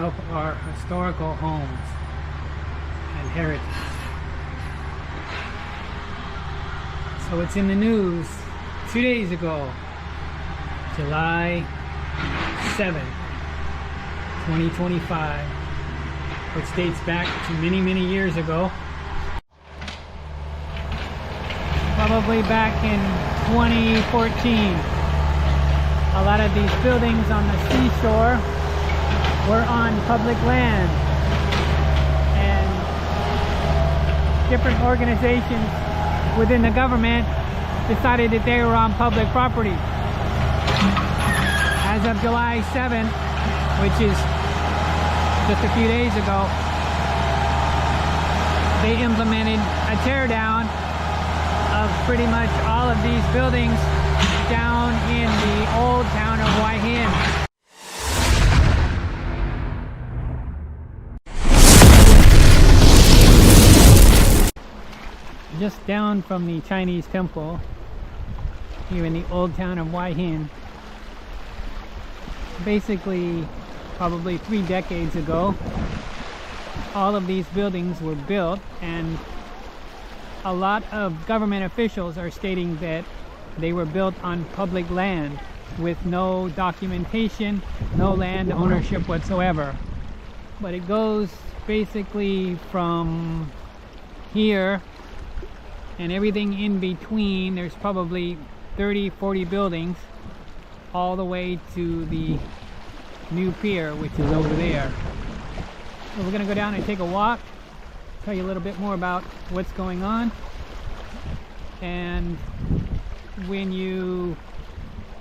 of our historical homes and heritage. So it's in the news 2 days ago, July 7th, 2025, which dates back to many years ago. Probably back in 2014. A lot of these buildings on the seashore were on public land, and different organizations within the government decided that they were on public property. As of July 7th, which is just a few days ago, they implemented a teardown of pretty much all of these buildings down in the old town of Hua Hin. Just down from the Chinese temple here in the old town of Hua Hin. Basically, probably 3 decades ago, all of these buildings were built, and a lot of government officials are stating that they were built on public land with no documentation, no land ownership whatsoever. But it goes basically from here and everything in between. There's probably 30-40 buildings all the way to the new pier, which is over there. So we're gonna go down and take a walk, tell you a little bit more about what's going on. And when you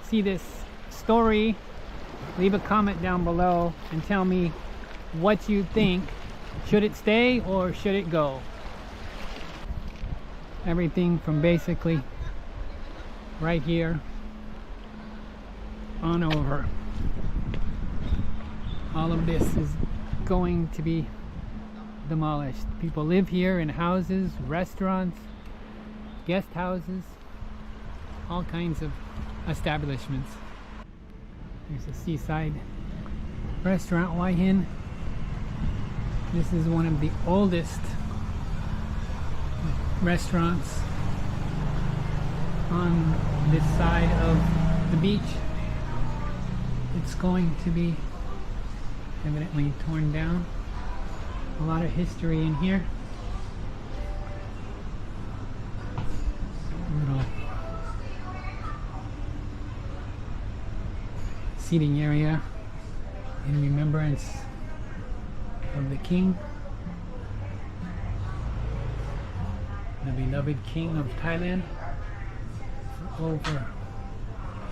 see this story, leave a comment down below and tell me what you think. Should it stay or should it go? Everything from basically right here on over. All of this is going to be demolished. People live here in houses, restaurants, guest houses, all kinds of establishments. There's a seaside restaurant, Hua Hin. This is one of the oldest restaurants on this side of the beach. It's going to be evidently torn down. A lot of history in here. Little seating area in remembrance of the king, the beloved king of Thailand, for over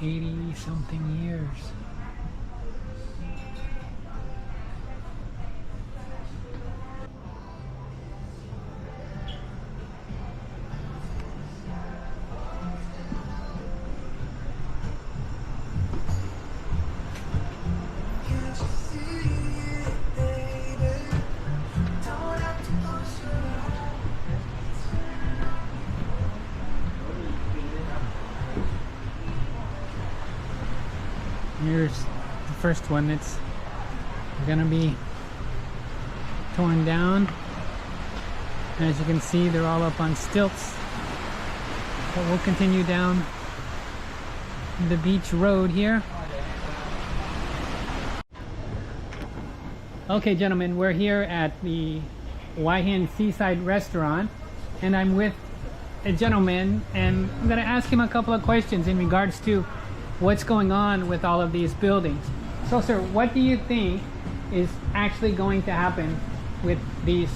80 something years. Here's the first one that's gonna be torn down. As you can see, they're all up on stilts. But we'll continue down the beach road here. Okay, gentlemen, we're here at the Hua Hin Seaside Restaurant, and I'm with a gentleman, and I'm gonna ask him a couple of questions in regards to what's going on with all of these buildings. So sir, what do you think is actually going to happen with these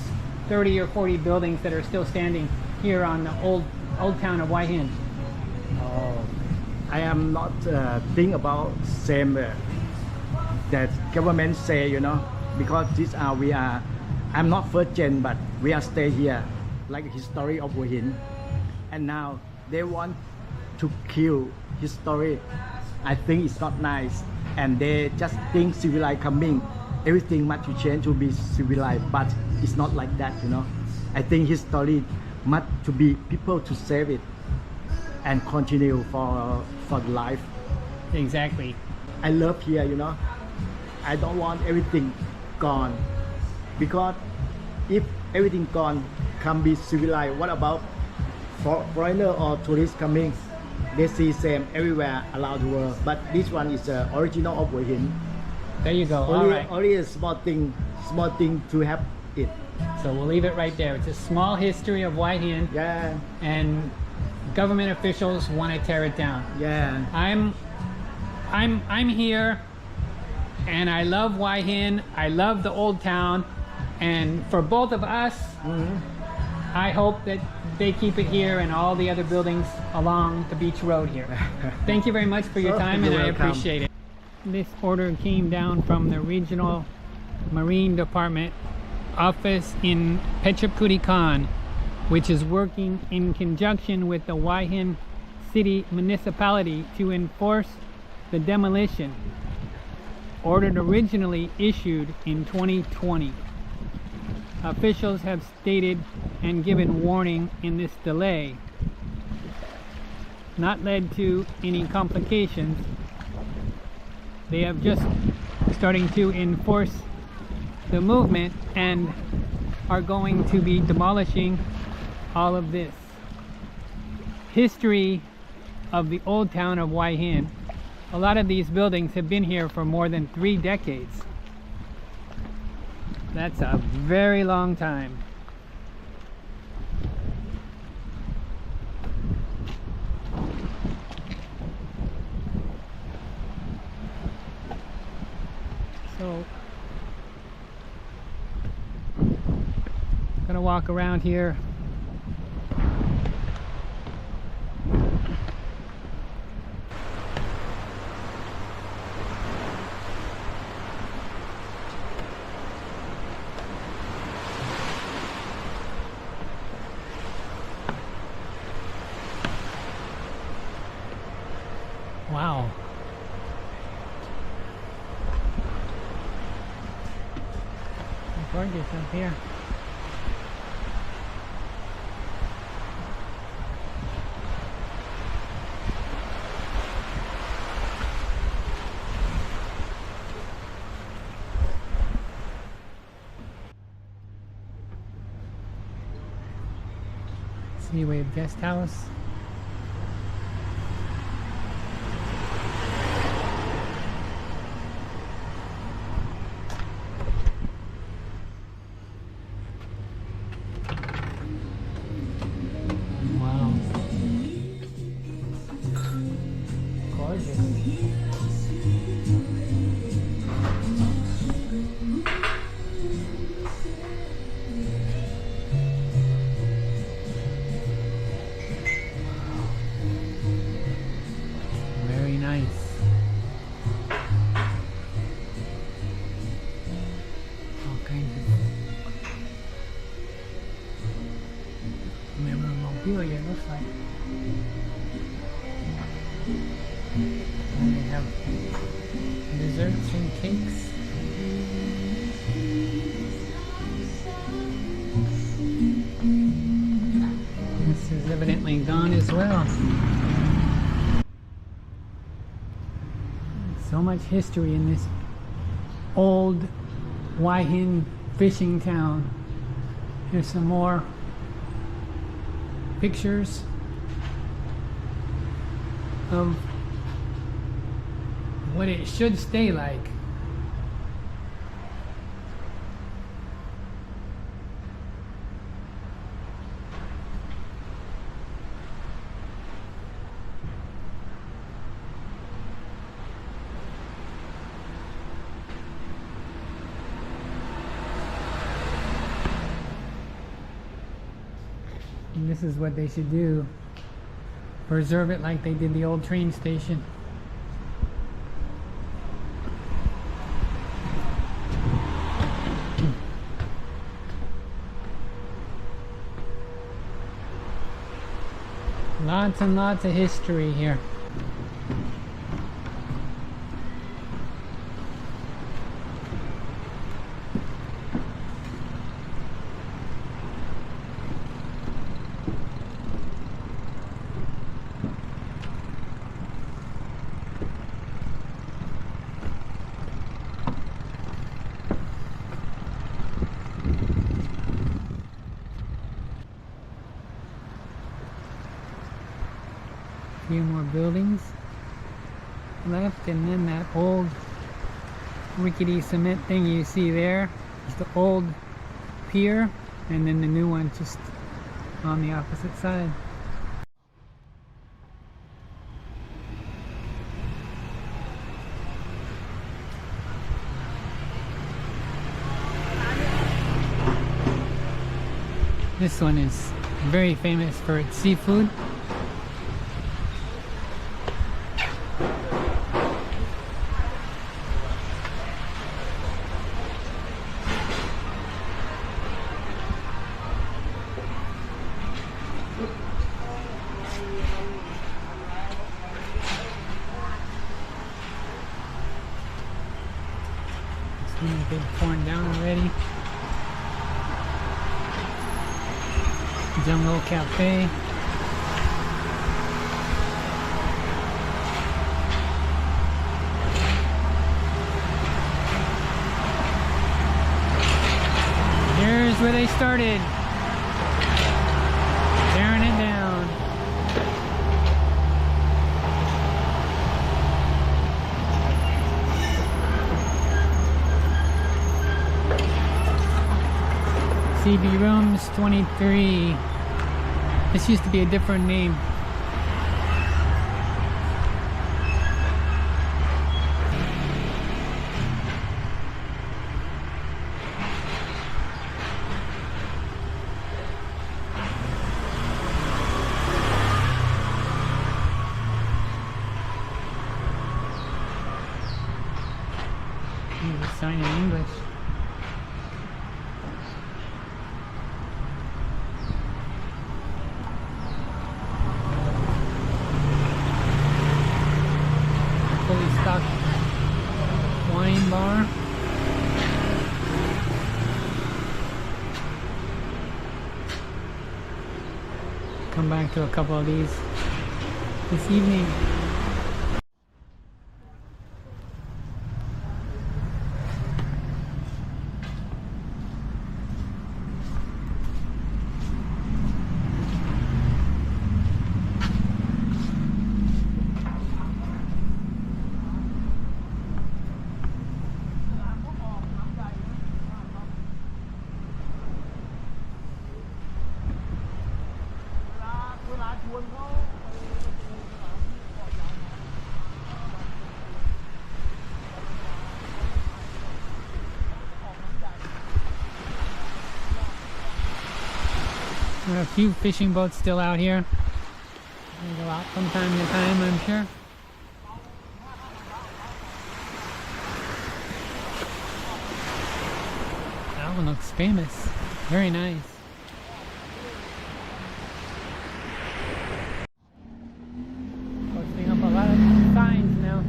30 or 40 buildings that are still standing here on the old town of Hua Hin? I am not think about same that government say, you know, because this I'm not first gen, but we are stay here like history of Hua Hin, and now they want to kill history. I think it's not nice, and they just think civilized coming, everything must to change to be civilized, but it's not like that, you know. I think history must to be people to save it and continue for life. Exactly. I love here, you know. I don't want everything gone, because if everything gone, can be civilized. What about foreigner or tourists coming? They see same everywhere around the world, but this one is the original of Hua Hin. There you go. All Only, right. only a small thing to have it. So we'll leave it right there. It's a small history of Hua Hin, Yeah, and government officials want to tear it down. yeah. I'm here, and I love Hua Hin. I love the old town, and for both of us, I hope that they keep it here and all the other buildings along the beach road here. Thank you very much for your Oh, time, and you're I welcome. appreciate it. This order came down from the Regional Marine Department office in Phetchaburi, which is working in conjunction with the Hua Hin City Municipality to enforce the demolition ordered originally issued in 2020. Officials have stated and given warning in this delay, not led to any complications. They have just starting to enforce the movement and are going to be demolishing all of this. History of the old town of Hua Hin. A lot of these buildings have been here for more than 3 decades. That's a very long time. So, gonna walk around here. Wow. Gorgeous up here. Seawave Guest House. Wow. Gorgeous. Very nice. All kinds of memorabilia, it looks like. And they have desserts and cakes. This is evidently gone as well. So much history in this old Hua Hin fishing town. Here's some more pictures of what it should stay like. And this is what they should do. Preserve it like they did the old train station. Lots and lots of history here. few more buildings left, and then that old rickety cement thing you see there is the old pier, and then the new one just on the opposite side. This one is very famous for its seafood. This one has been torn down already. Jungle Cafe. Here's where they started, tearing it down. CB Rooms 23. This used to be a different name. There's a sign in English. Fully stocked wine bar. Come back to a couple of these this evening. There are a few fishing boats still out here. They go out from time to time, I'm sure. That one looks famous. Very nice. Posting up a lot of signs now.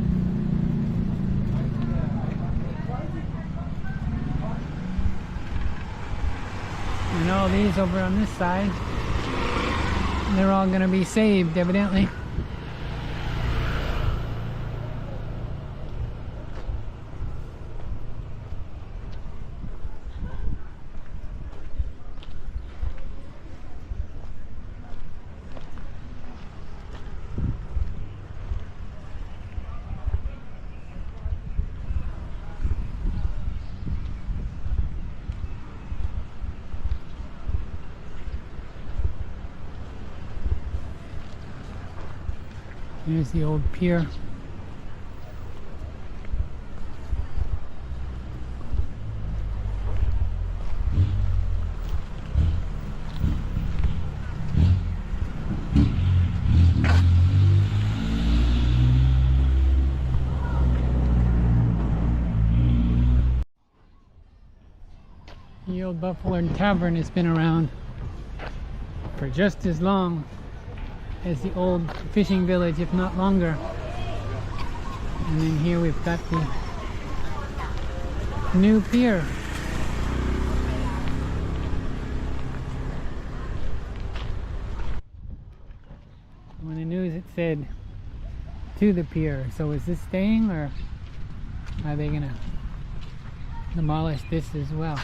And all these over on this side, they're all going to be saved, evidently. Here's the old pier. The old Buffalo Tavern has been around for just as long as the old fishing village, if not longer. And then here we've got the new pier. On the news it said to the pier, so is this staying, or are they gonna demolish this as well?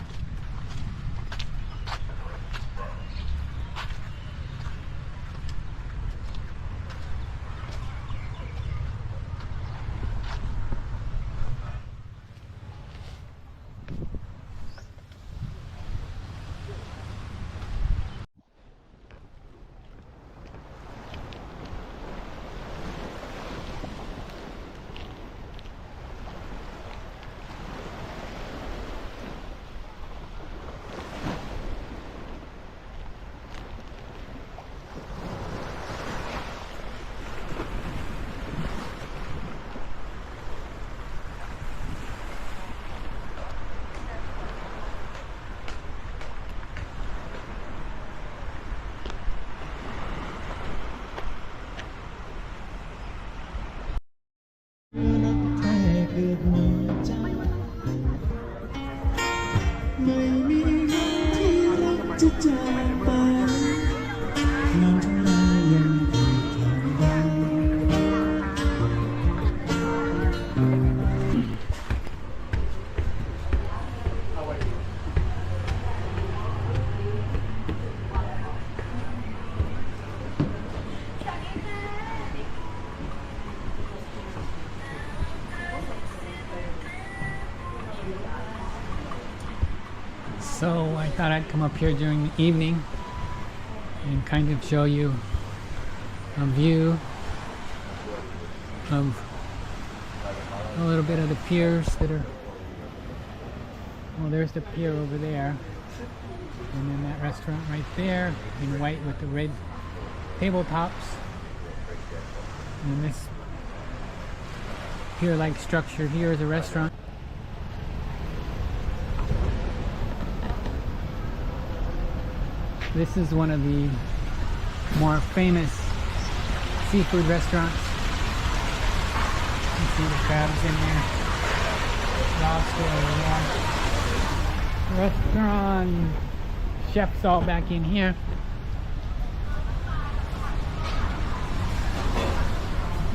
ไม่มีที่รักจะจากไปนานเท่าไรยังคงทำได้ So I thought I'd come up here during the evening and kind of show you a view of a little bit of the piers that are, well, there's the pier over there, and then that restaurant right there in white with the red tabletops, and this pier-like structure here is a restaurant. This is one of the more famous seafood restaurants. You see the crabs in there, lobster over there. Restaurant chefs all back in here.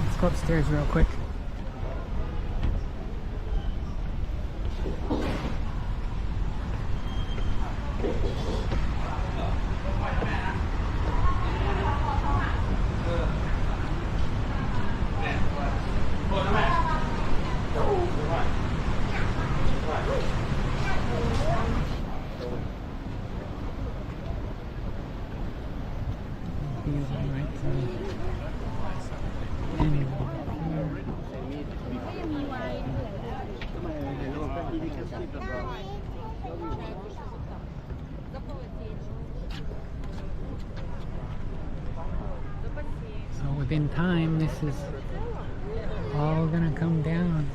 Let's go upstairs real quick. So within time, this is all gonna come down.